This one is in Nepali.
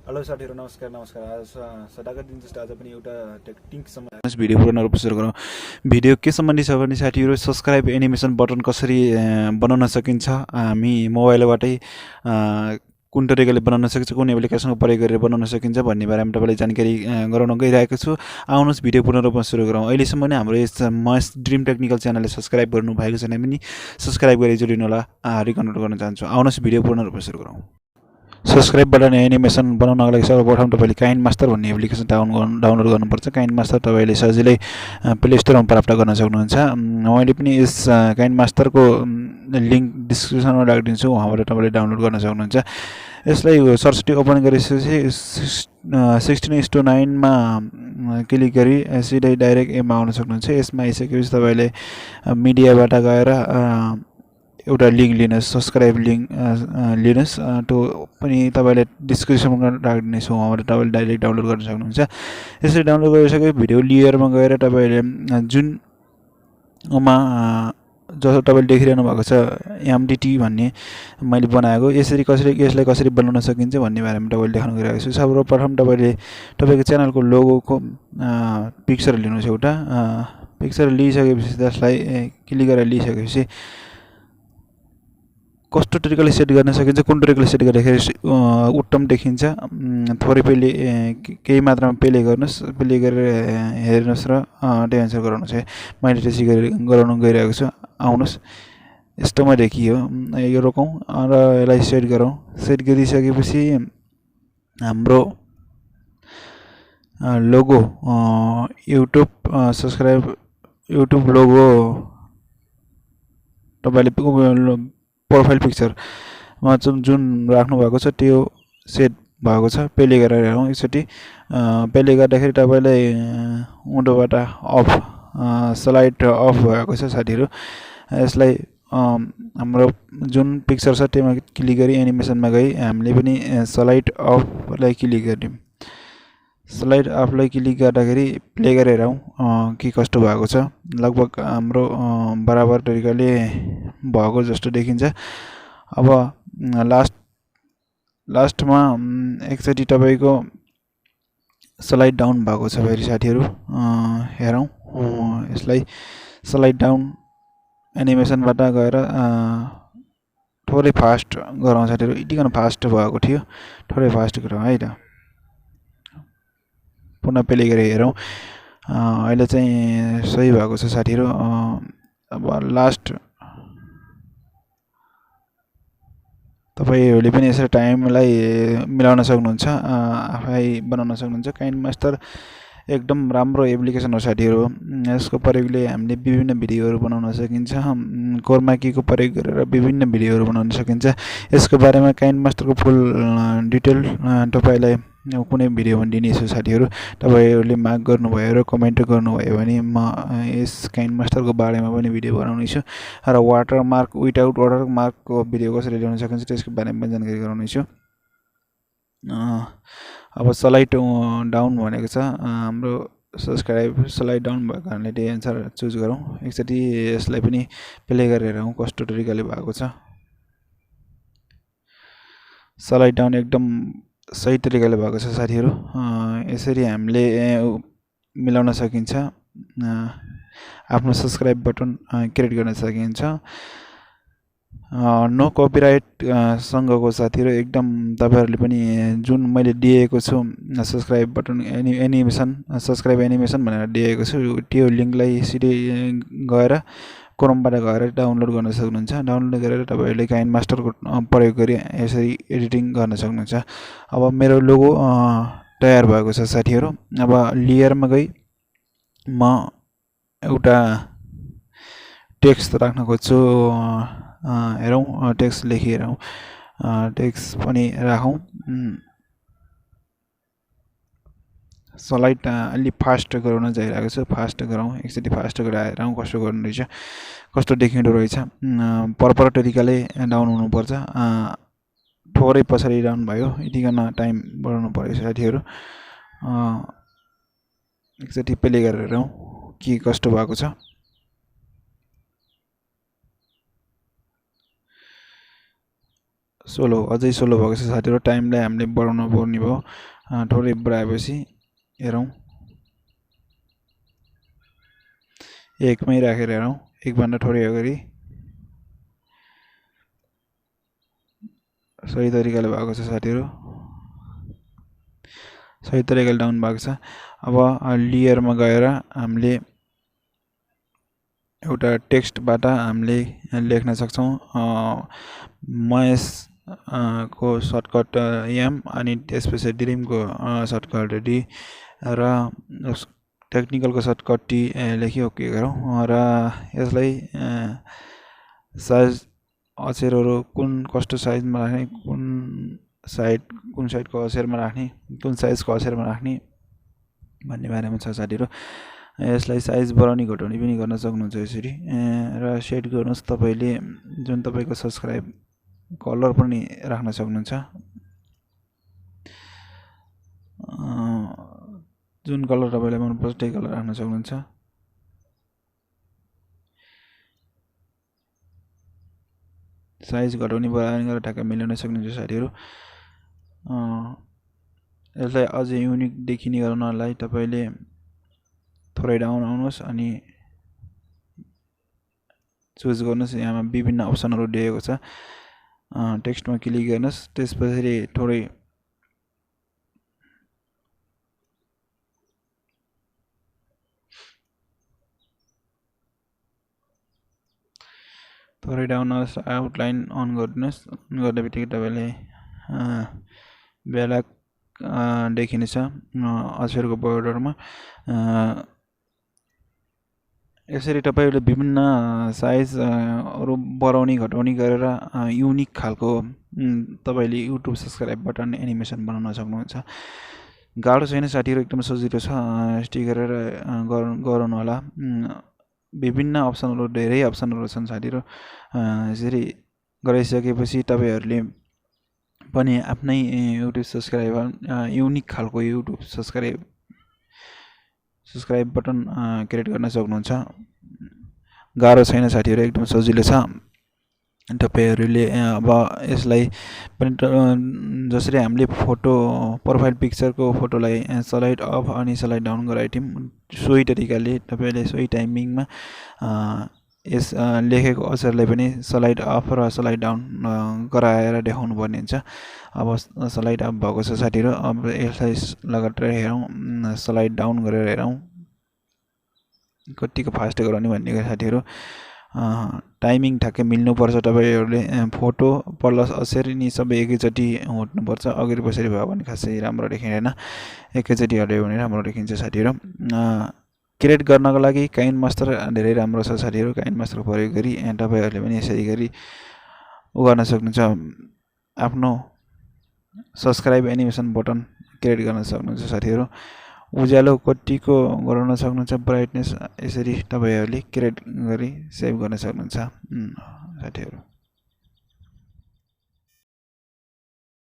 हेलो साथीहरु नमस्कार आज सदाका दिन जस्तो आज पनि एउटा टेक्निक सम्बन्धी भिडियो पुनः सुरु गरौँ। भिडियो के सम्बन्धी छ भने साथीहरु सब्स्क्राइब एनिमेसन बटन कसरी बनाउन सकिन्छ, हामी मोबाइलबाटै कुन तरिकाले बनाउन सकिन्छ, कुन एप्लिकेसनको प्रयोग गरेर बनाउन सकिन्छ भन्ने बारेमा तपाईलाई जानकारी गराउन गइरहेको छु। आउनुहोस् भिडियो पुनः सुरु गरौँ। अहिलेसम्म नै हाम्रो यस मस ड्रिम टेक्निकल च्यानलले सब्स्क्राइब गर्नु भएको छैन भने सब्स्क्राइब गरी जोडिनु होला, रिकमेन्ड गर्न चाहन्छु। आउनुहोस् भिडियो पुनः सुरु गरौँ। सब्स्क्राइब बटन एनिमेसन बनाउनको लागि सर्वप्रथम तपाईले काइन मास्टर भन्ने एप्लिकेसन डाउनलोड गर्नुपर्छ। काइन मास्टर तपाईले सजिलै प्ले स्टोरमा प्राप्त गर्न सक्नुहुन्छ। मैले पनि यस काइन मास्टरको लिंक डिस्क्रिप्सनमा राखिदिन्छु, वहाँबाट तपाईले डाउनलोड गर्न सक्नुहुन्छ। यसलाई सर्चटी ओपन गरेपछि 16:9 मा क्लिक गरी सिधै डाइरेक्ट एमा आउन सक्नुहुन्छ। यसमा आइसकेपछि तपाईले मिडियाबाट गएर एउटा लिंक लिनुस्, सब्स्क्राइब लिंक लिनुस्। त्यो पनि तपाईले डिस्क्रिप्सनमा राख्दिनेछु, वहाँबाट तपाईले डाइरेक्ट डाउनलोड गर्न सक्नुहुन्छ। यसरी डाउनलोड गरिसके भिडियो लेयरमा गएर तपाईले जुन जस्तो तपाईले देखिरहनु भएको छ एमडीटी भन्ने मैले बनाएको, यसलाई कसरी बनाउन सकिन्छ भन्ने बारेमा तपाईले देखाउन गइरहेको छु। सर्वप्रथम तपाईले तपाईको च्यानलको लोगोको पिक्चर लिनुस्। एउटा पिक्चर लिइसकेपछि त्यसलाई क्लिक गरेर लिइसकेपछि कस्तो तरिकाले सेट गर्न सकिन्छ, कुन तरिकाले सेट गर्दाखेरि उत्तम देखिन्छ, थोरै पहिले केही मात्रामा प्ले गर्नुस्, प्ले गरेर हेर्नुस् र त्यो एन्सर गराउनुस् है। मैले त्यसै गराउन गइरहेको छु। आउनुस्, यस्तोमा देखियो, यो रोकौं र यसलाई सेट गरौँ। सेट गरिसकेपछि हाम्रो लोगो युट्युब लोगो तपाईले प्रोफाइल पिक्चरमा जुन राख्नु भएको छ त्यो सेट भएको छ। प्ले गरेर हेरौँ एकचोटि। प्ले गर्दाखेरि तपाईलाई उँधोबाट अफ स्लाइड अफ भएको छ साथीहरु। यसलाई हाम्रो जुन पिक्चर छ त्यसमा क्लिक गरी एनिमेसनमा गई हामीले पनि स्लाइड अफलाई क्लिक गर्दियौं। स्लाइड अफलाई क्लिक गर्दाखेरि प्ले गरेर हेरौँ के कस्तो भएको छ। लगभग हाम्रो बराबर तरिकाले भएको जस्तो देखिन्छ। अब लास्टमा एकचोटि तपाईको स्लाइड डाउन भएको छ फेरि साथीहरु, हेरौँ। यसलाई स्लाइड डाउन एनिमेसनबाट गएर थोरै फास्ट गरौँ साथीहरु। यतिकन फास्ट भएको थियो, थोरै फास्ट गरौँ है त। पुनः प्ले गरेर हेरौँ। अहिले चाहिँ सही भएको छ साथीहरु। अब लास्ट तपाईहरुले पनि यसरी टाइमलाई मिलाउन सक्नुहुन्छ, आफै बनाउन सक्नुहुन्छ। काइन मास्टर एकदम राम्रो एप्लिकेसन हो साथीहरु। यसको प्रयोगले हामीले विभिन्न भिडियोहरु बनाउन सकिन्छ। कोरमा कीको प्रयोग गरेर विभिन्न भिडियोहरु बनाउन सकिन्छ। यसको बारेमा काइन मास्टरको फुल डिटेल तपाईलाई कुनै भिडियोमा दिनेछु साथीहरु। तपाईहरुले माग गर्नुभयो र कमेन्ट गर्नुभयो भने म यस काइन मास्टरको बारेमा पनि भिडियो बनाउने छु र वाटरमार्क विदाउट वाटरमार्कको भिडियो कसरी ल्याउन सकिन्छ त्यसको बारेमा पनि जानकारी गराउने छु। अब स्लाइड डाउन भनेको छ हाम्रो सब्स्क्राइब स्लाइड डाउन भएको कारणले त्यो एन्सर चुज गरौँ। एकचोटि यसलाई पनि प्ले गरेर हेरौँ कस्तो तरिकाले भएको छ। स्लाइड डाउन एकदम सही तरिकाले भएको छ साथीहरु। यसरी हामीले मिलाउन सकिन्छ, आफ्नो सब्स्क्राइब बटन क्रिएट गर्न सकिन्छ। नो कपिराइट सँगको साथीहरु एकदम तपाईहरुले पनि जुन मैले दिएको छु सब्स्क्राइब बटन सब्स्क्राइब एनिमेसन भनेर दिएको छु त्यो लिंकलाई सिधै गएर क्रोमबाट गएर डाउनलोड गर्न सक्नुहुन्छ। डाउनलोड गरेर तपाईहरुले काइन मास्टरको प्रयोग गरी यसरी एडिटिङ गर्न सक्नुहुन्छ। अब मेरो लोगो तयार भएको छ साथीहरु। अब लेयरमा गई म एउटा टेक्स्ट राख्न खोज्छु। हेरौँ टेक्स्ट लेखिरौँ, टेक्स्ट पनि राखौं। स्लाइड अलि फास्ट गराउन जाइरहेको छु, फास्ट गरौँ। एकचोटि फास्ट गराएर हेरौँ कस्तो गर्नु रहेछ, कस्तो देखिँदो रहेछ। प्रपर तरिकाले डाउन हुनुपर्छ। थोरै पछाडि डाउन भयो, यतिकन टाइम बढाउनु पर्यो साथीहरु। एकचोटि प्ले गरेर हेरौँ के कस्तो भएको छ। 16 अझै 16 भएको छ साथीहरु। टाइमलाई हामीले बढाउन पर्ने भयो। थोरै बढाएपछि हेरौं 1 मै राखेर हेरौं। 1 भन्दा थोरै अगाडि सही तरिकाले भएको छ साथीहरु। सही तरिकाले डाउन भएको छ। अब लेयरमा गएर हामीले एउटा टेक्स्टबाट हामीले लेख्न सक्छौं। महेश को सर्टकट एम अनि त्यसपछि ड्रिमको सर्टकट डी र टेक्निकलको सर्टकट टी लेखी ओके गरौँ। र यसलाई साइज अक्षरहरू कुन कस्तो साइजमा राख्ने, कुन साइडको अक्षरमा राख्ने, कुन साइजको अक्षरमा राख्ने भन्ने बारेमा छ साथीहरु। यसलाई साइज बढाउने घटाउने पनि गर्न सक्नुहुन्छ यसरी। र सेट गर्नुस् तपाईले जुन तपाईको सब्स्क्राइब कलर पनि राख्न सक्नुहुन्छ। जुन कलर तपाईलाई मन पर्छ त्यही कलर राख्न सक्नुहुन्छ। साइज घटाउने बढाउने गरेर ठ्याक्क मिलाउन सक्नुहुन्छ साथीहरु। यसलाई अझै युनिक देखिने गराउनलाई तपाईले थोरै डाउन आउनुस् अनि चुज गर्नुस्। यहाँ विभिन्न अप्सनहरु दिएको छ। टेक्स्टमा क्लिक गर्नुस्, त्यसपछि थोरै डाउन आउटलाइन अन गर्नुस्। अन गर्दाबित्तिकै तपाईले ब्ल्याक देखिनेछ अक्षरको बोर्डरमा। यसरी तपाईले विभिन्न साइजहरु बढाउने घटाउने गरेर युनिक खालको तपाईले युट्युब सब्स्क्राइब बटन एनिमेसन बनाउन सक्नुहुन्छ। गाह्रो छैन साथीहरु, एकदम सजिलो छ। यस्तै गरेर गराउनु होला। विभिन्न अप्सनहरु धेरै अप्सनहरु छन् साथीहरु। यसरी गराइसकेपछि तपाईहरुले पनि आफ्नै युट्युब सब्स्क्राइबर युनिक खालको युट्युब सब्स्क्राइब बटन क्रिएट गर्न सक्नुहुन्छ। गाह्रो छैन साथीहरु, एकदम सजिलो छ। तपाईहरुले अब यसलाई पनि जसरी हामीले फोटो प्रोफाइल पिक्चरको फोटोलाई स्लाइड अप अनि स्लाइड डाउन गराइथियौं, सोही तरिकाले तपाईले सोही टाइमिङमा यस लेखेको अक्षरलाई पनि स्लाइड अप र स्लाइड डाउन गराएर देखाउनु पर्ने हुन्छ। अब स्लाइड अप भएको छ साथीहरु। अब यसलाई लगातार हेरौं, स्लाइड डाउन गरेर हेरौं कतिको फास्ट गराउने भन्ने साथीहरु। टाइमिङ ठ्याक्कै मिल्नु पर्छ। तपाईहरुले फोटो प्लस अक्षर नि सबै एकैचोटी होट्नु पर्छ। अगाडि पछाडि भयो भने खासै राम्रो देखिँदैन। एकैचोटी हट्यो भने राम्रो देखिन्छ साथीहरु। क्रिएट गर्नको लागि काइन मास्टर धेरै राम्रो छ साथीहरु। काइन मास्टर प्रयोग गरी तपाईहरुले पनि यसरी गरी गर्न सक्नुहुन्छ। आफ्नो सब्स्क्राइब एनिमेसन बटन क्रिएट गर्न सक्नुहुन्छ साथीहरु। उज्यालो कतिको गराउन सक्नुहुन्छ, ब्राइटनेस यसरी तपाईहरुले क्रिएट गरी सेभ गर्न सक्नुहुन्छ साथीहरु।